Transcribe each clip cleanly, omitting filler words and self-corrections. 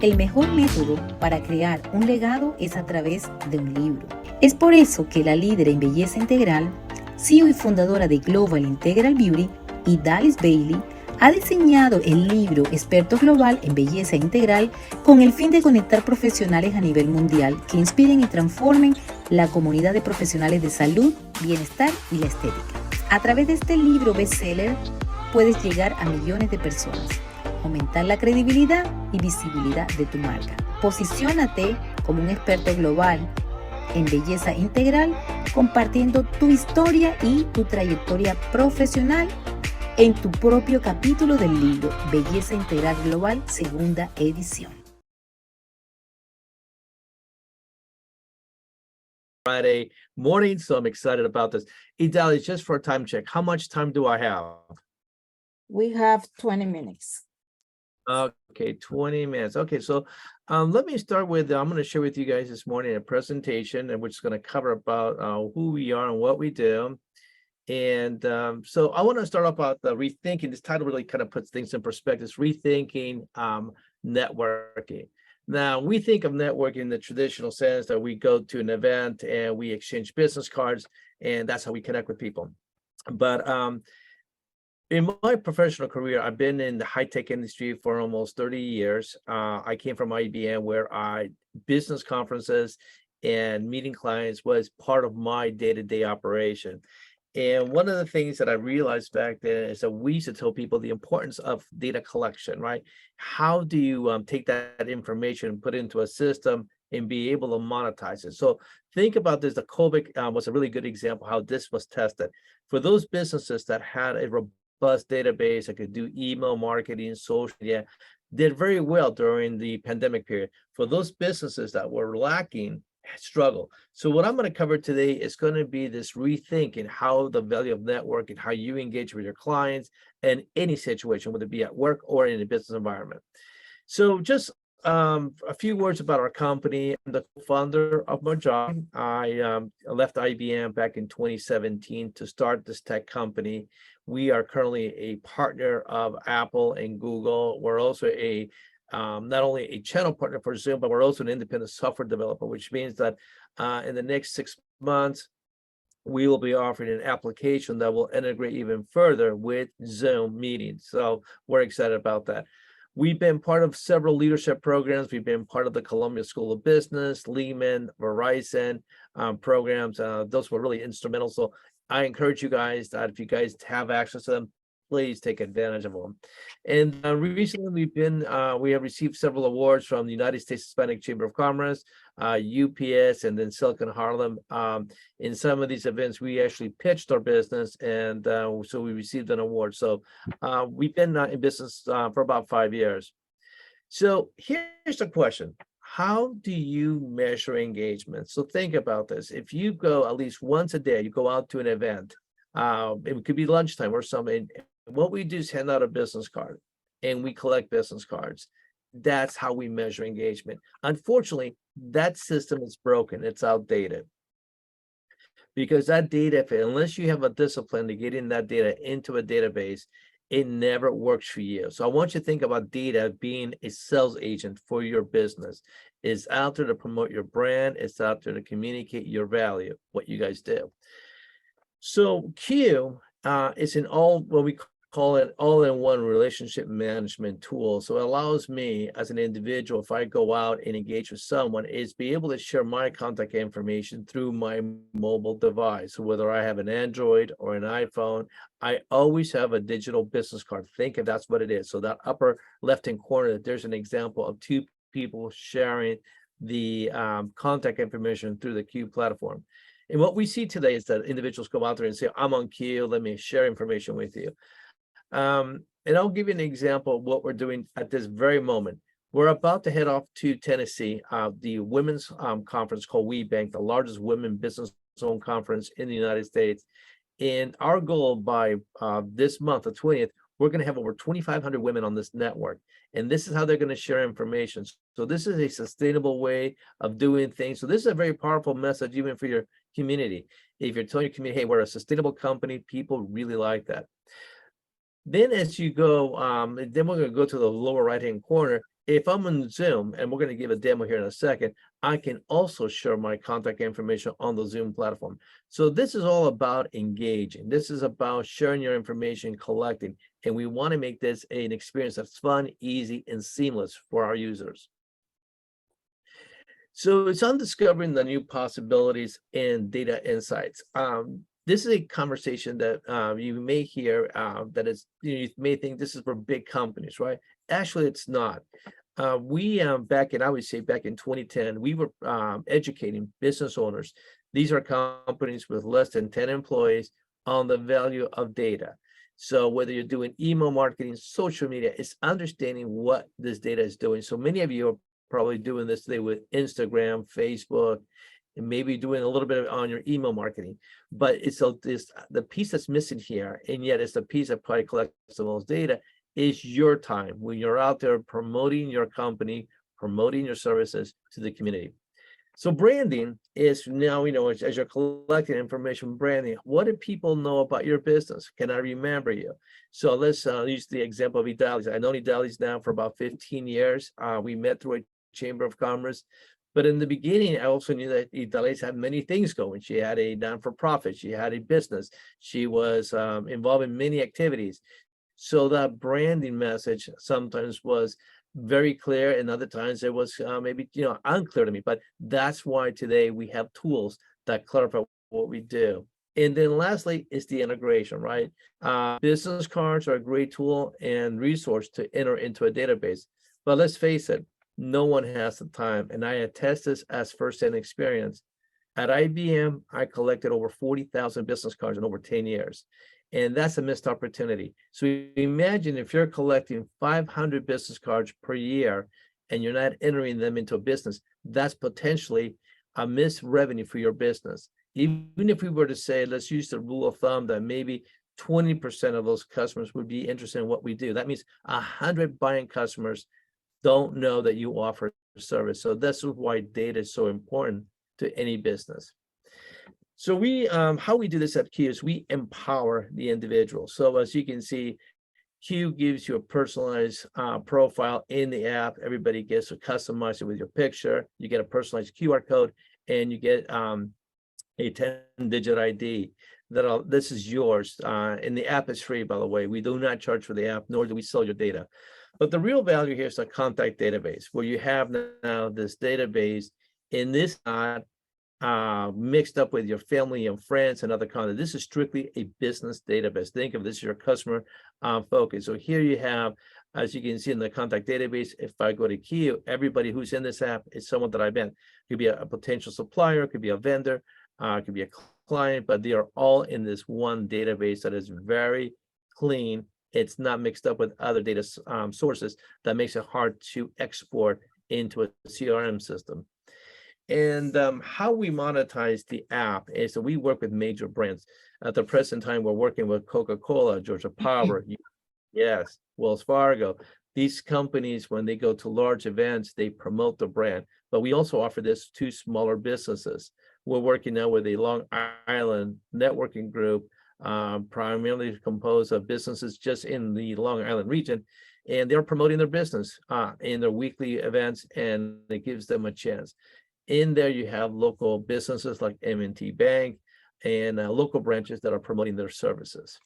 El mejor método para crear un legado es a través de un libro. Es por eso que la líder en belleza integral, CEO y fundadora de Global Integral Beauty, Idalis Bailey, ha diseñado el libro Experto Global en Belleza Integral con el fin de conectar profesionales a nivel mundial que inspiren y transformen la comunidad de profesionales de salud, bienestar y la estética. A través de este libro bestseller puedes llegar a millones de personas, aumentar la credibilidad y visibilidad de tu marca. Posiciónate como un experto global en belleza integral, compartiendo tu historia y tu trayectoria profesional en tu propio capítulo del libro Belleza Integral Global, segunda edición. Friday morning, so I'm excited about this. Idalis, just for a time check, how much time do I have? We have 20 minutes. Okay, 20 minutes. Okay, so let me start with, I'm going to share with you guys this morning a presentation, and we're just going to cover about who we are and what we do. And so I want to start off about the rethinking. This title really kind of puts things in perspective. It's rethinking networking. Now, we think of networking in the traditional sense that we go to an event and we exchange business cards, and that's how we connect with people. But in my professional career, I've been in the high-tech industry for almost 30 years. I came from IBM, where business conferences and meeting clients was part of my day-to-day operation. And one of the things that I realized back then is that we used to tell people the importance of data collection, right? How do you take that information and put it into a system and be able to monetize it? So think about this. The COVID was a really good example how this was tested. For those businesses that had a robust database that could do email marketing, social media, did very well during the pandemic period. For those businesses that were lacking, struggle. So what I'm going to cover today is going to be this rethinking how the value of networking, how you engage with your clients in any situation, whether it be at work or in a business environment. So just a few words about our company. I'm the founder of Mojavie. I left IBM back in 2017 to start this tech company. We are currently a partner of Apple and Google. We're also not only a channel partner for Zoom, but we're also an independent software developer, which means that in the next 6 months, we will be offering an application that will integrate even further with Zoom meetings. So we're excited about that. We've been part of several leadership programs. We've been part of the Columbia School of Business, Lehman, Verizon programs. Those were really instrumental. So I encourage you guys that if you guys have access to them, please take advantage of them. And recently we have received several awards from the United States Hispanic Chamber of Commerce, UPS, and then Silicon Harlem. In some of these events, we actually pitched our business, and so we received an award. So we've been in business for about 5 years. So here's the question. How do you measure engagement? So think about this. If you go at least once a day, you go out to an event, it could be lunchtime or something. What we do is hand out a business card, and we collect business cards. That's how we measure engagement. Unfortunately, that system is broken. It's outdated. Because that data, unless you have a discipline to get in that data into a database, it never works for you. So I want you to think about data being a sales agent for your business. It's out there to promote your brand. It's out there to communicate your value, what you guys do. So Q is what we call it all-in-one relationship management tool. So it allows me as an individual, if I go out and engage with someone, is be able to share my contact information through my mobile device. So whether I have an Android or an iPhone, I always have a digital business card. Think if that's what it is. So that upper left-hand corner, there's an example of two people sharing the contact information through the Q platform. And what we see today is that individuals go out there and say, I'm on Q, let me share information with you. And I'll give you an example of what we're doing at this very moment. We're about to head off to Tennessee, the women's conference called We Bank, the largest women business zone conference in the United States. And our goal by this month, the 20th, we're going to have over 2,500 women on this network. And this is how they're going to share information. So this is a sustainable way of doing things. So this is a very powerful message even for your community. If you're telling your community, hey, we're a sustainable company, people really like that. Then as you go, then we're going to go to the lower right-hand corner. if I'm on Zoom, and we're going to give a demo here in a second, I can also share my contact information on the Zoom platform. So this is all about engaging. This is about sharing your information, collecting, and we want to make this an experience that's fun, easy, and seamless for our users. So it's on discovering the new possibilities in data insights. This is a conversation that you may hear that is, you may think this is for big companies, right? Actually, it's not. We back in, I would say back in 2010, we were educating business owners. These are companies with less than 10 employees on the value of data. So whether you're doing email marketing, social media, it's understanding what this data is doing. So many of you are probably doing this today with Instagram, Facebook, and maybe doing a little bit on your email marketing. But it's the piece that's missing here, and yet it's the piece that probably collects the most data, is your time when you're out there promoting your company, promoting your services to the community. So branding is now, as you're collecting information, branding, what do people know about your business? Can I remember you? So let's use the example of 𝐷𝐷𝐪𝐬. I know 𝐷𝐷𝐪𝐬 now for about 15 years. We met through a Chamber of Commerce. But in the beginning, I also knew that 𝐷𝐷𝐪𝐬 had many things going. She had a non-for-profit, she had a business, she was involved in many activities. So that branding message sometimes was very clear, and other times it was maybe unclear to me. But that's why today we have tools that clarify what we do. And then lastly is the integration, right? Business cards are a great tool and resource to enter into a database. But let's face it, no one has the time, and I attest this as first-hand experience. At IBM, I collected over 40,000 business cards in over 10 years. And that's a missed opportunity. So imagine if you're collecting 500 business cards per year and you're not entering them into a business, that's potentially a missed revenue for your business. Even if we were to say, let's use the rule of thumb that maybe 20% of those customers would be interested in what we do. That means 100 buying customers don't know that you offer a service. So this is why data is so important to any business. So we, how we do this at Q is we empower the individual. So as you can see, Q gives you a personalized profile in the app. Everybody gets to customize it with your picture. You get a personalized QR code, and you get a 10-digit ID. This is yours. And the app is free, by the way. We do not charge for the app, nor do we sell your data. But the real value here is the contact database, where you have now this database in this mixed up with your family and friends and other content. This is strictly a business database. Think of this as your customer focus. So here you have, as you can see in the contact database, if I go to Q, everybody who's in this app is someone that I've met. It could be a potential supplier, it could be a vendor, it could be a client, but they are all in this one database that is very clean. It's not mixed up with other data sources that makes it hard to export into a CRM system. And how we monetize the app is that we work with major brands. At the present time, we're working with Coca-Cola, Georgia Power, yes, Wells Fargo. These companies, when they go to large events, they promote the brand. But we also offer this to smaller businesses. We're working now with a Long Island networking group, primarily composed of businesses just in the Long Island region. And they're promoting their business in their weekly events, and it gives them a chance. In there, you have local businesses like M&T Bank and local branches that are promoting their services.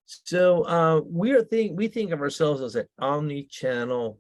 So we think of ourselves as an omni-channel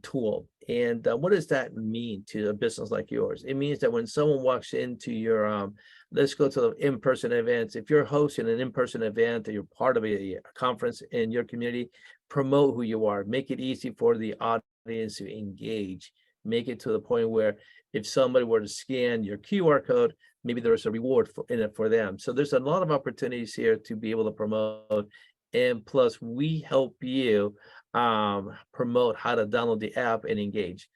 tool. And what does that mean to a business like yours? It means that when someone walks into your, let's go to the in-person events. If you're hosting an in-person event or you're part of a conference in your community, promote who you are. Make it easy for the audience to engage. Make it to the point where if somebody were to scan your QR code, maybe there's a reward in it for them. So there's a lot of opportunities here to be able to promote. And plus, we help you promote how to download the app and engage.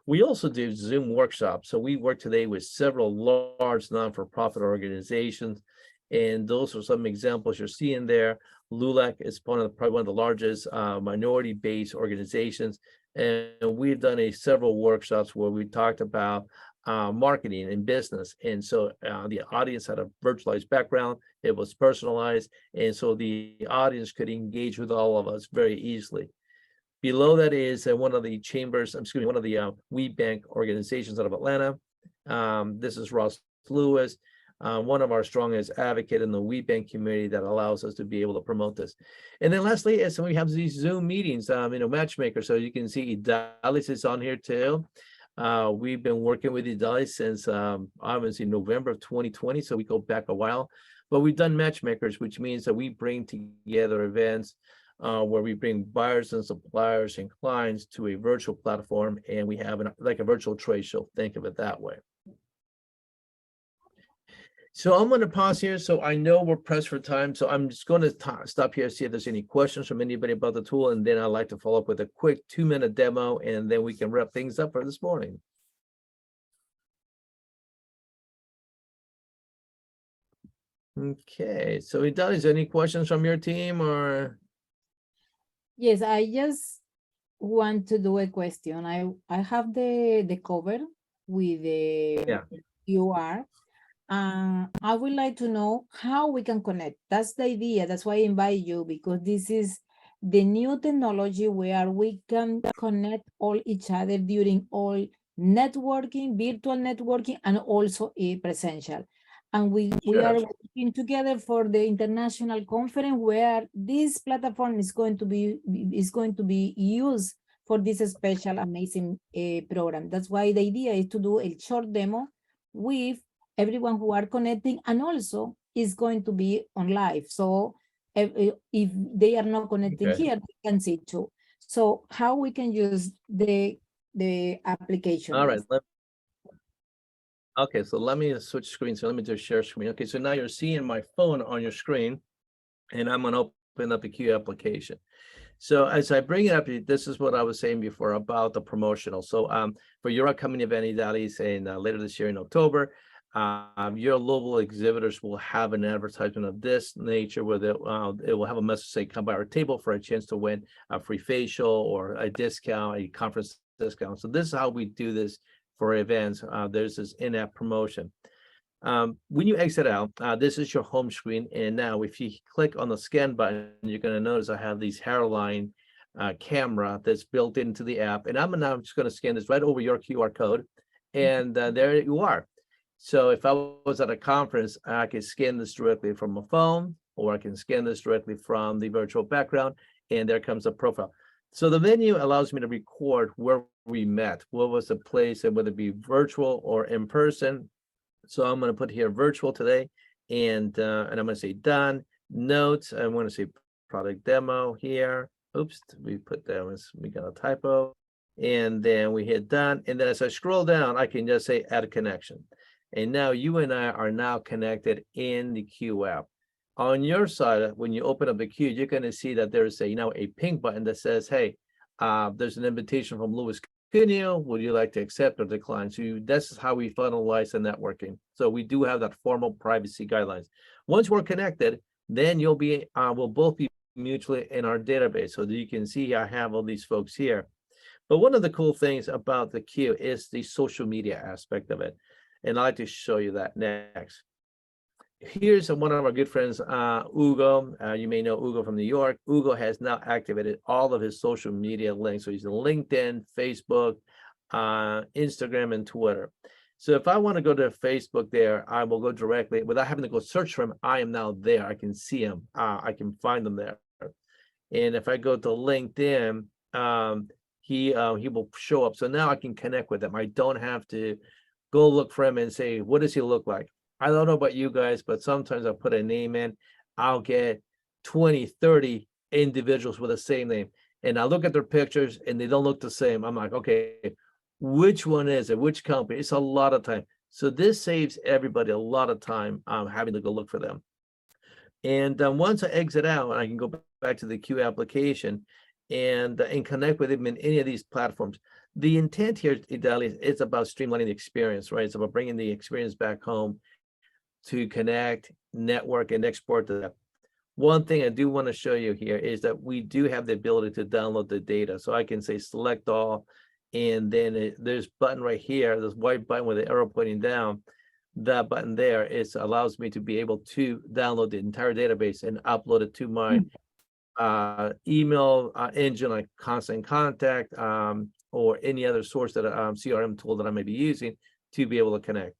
We also do Zoom workshops. So we work today with several large non-for-profit organizations. And those are some examples you're seeing there. LULAC is probably one of the largest minority-based organizations. And we've done several workshops where we talked about marketing and business. And so the audience had a virtualized background. It was personalized. And so the audience could engage with all of us very easily. Below that is one of the chambers, excuse me, one of the wheat bank organizations out of Atlanta. This is Ross Lewis, one of our strongest advocate in the wheat bank community that allows us to be able to promote this. And then lastly is we have these Zoom meetings, matchmaker. So you can see 𝐷𝘪𝑦 is on here too. We've been working with 𝐷𝘪𝑦 since obviously November of 2020, so we go back a while. But we've done matchmakers, which means that we bring together events where we bring buyers and suppliers and clients to a virtual platform, and we have like a virtual trade show. Think of it that way. So I'm going to pause here. So I know we're pressed for time. So I'm just going to stop here, see if there's any questions from anybody about the tool. And then I'd like to follow up with a quick 2-minute demo, and then we can wrap things up for this morning. Okay. So 𝐷𝘪𝑦, is there any questions from your team or? Yes, I just want to do a question. I have the cover with the QR. I would like to know how we can connect. That's the idea. That's why I invite you, because this is the new technology where we can connect all each other during all networking, virtual networking, and also a presential. And we are working together for the international conference where this platform is going to be used for this special amazing program. That's why the idea is to do a short demo with everyone who are connecting, and also is going to be on live. So if they are not connecting here, they can see too. So how we can use the application? All right. Okay, so let me switch screens. So let me just share screen. Okay, so now you're seeing my phone on your screen, and I'm going to open up the KUE application. So as I bring it up, this is what I was saying before about the promotional. So for your upcoming event, 𝐷𝘪𝑦, saying later this year in October, your local exhibitors will have an advertisement of this nature where it will have a message say, come by our table for a chance to win a free facial or a discount, a conference discount. So this is how we do this for events. There's this in-app promotion. When you exit out, this is your home screen. And now if you click on the scan button, you're going to notice I have these hairline camera that's built into the app. And I'm now just going to scan this right over your QR code. And there you are. So if I was at a conference, I can scan this directly from a phone, or I can scan this directly from the virtual background, and there comes a profile. So the venue allows me to record where we met, what was the place, and whether it be virtual or in person. So I'm going to put here virtual today, and I'm going to say done, notes. I'm going to say product demo here. Oops, we put that, we got a typo. And then we hit done. And then as I scroll down, I can just say add a connection. And now you and I are now connected in the KUE app. On your side, when you open up the KUE, you're going to see that there's a pink button that says, hey, there's an invitation from Louis Cuneo. Would you like to accept or decline? So that's how we finalize the networking. So we do have that formal privacy guidelines. Once we're connected, then we'll both be mutually in our database. So that you can see I have all these folks here. But one of the cool things about the KUE is the social media aspect of it. And I'd like to show you that next. Here's one of our good friends, Hugo. You may know Hugo from New York. Hugo has now activated all of his social media links. So he's on LinkedIn, Facebook, Instagram, and Twitter. So if I want to go to Facebook there, I will go directly without having to go search for him. I am now there. I can see him. I can find him there. And if I go to LinkedIn, he will show up. So now I can connect with him. I don't have to go look for him and say, what does he look like? I don't know about you guys, but sometimes I put a name in, I'll get 20, 30 individuals with the same name. And I look at their pictures and they don't look the same. I'm like, okay, which one is it? Which company? It's a lot of time. So this saves everybody a lot of time having to go look for them. And once I exit out, I can go back to the KUE application and connect with them in any of these platforms. The intent here, 𝐷𝘪𝑦, is about streamlining the experience, right? It's about bringing the experience back home to connect, network, and export to that. One thing I do want to show you here is that we do have the ability to download the data. So I can say select all, and then there's button right here, this white button with the arrow pointing down. That button there allows me to be able to download the entire database and upload it to my email engine like Constant Contact, or any other source that CRM tool that I may be using to be able to connect.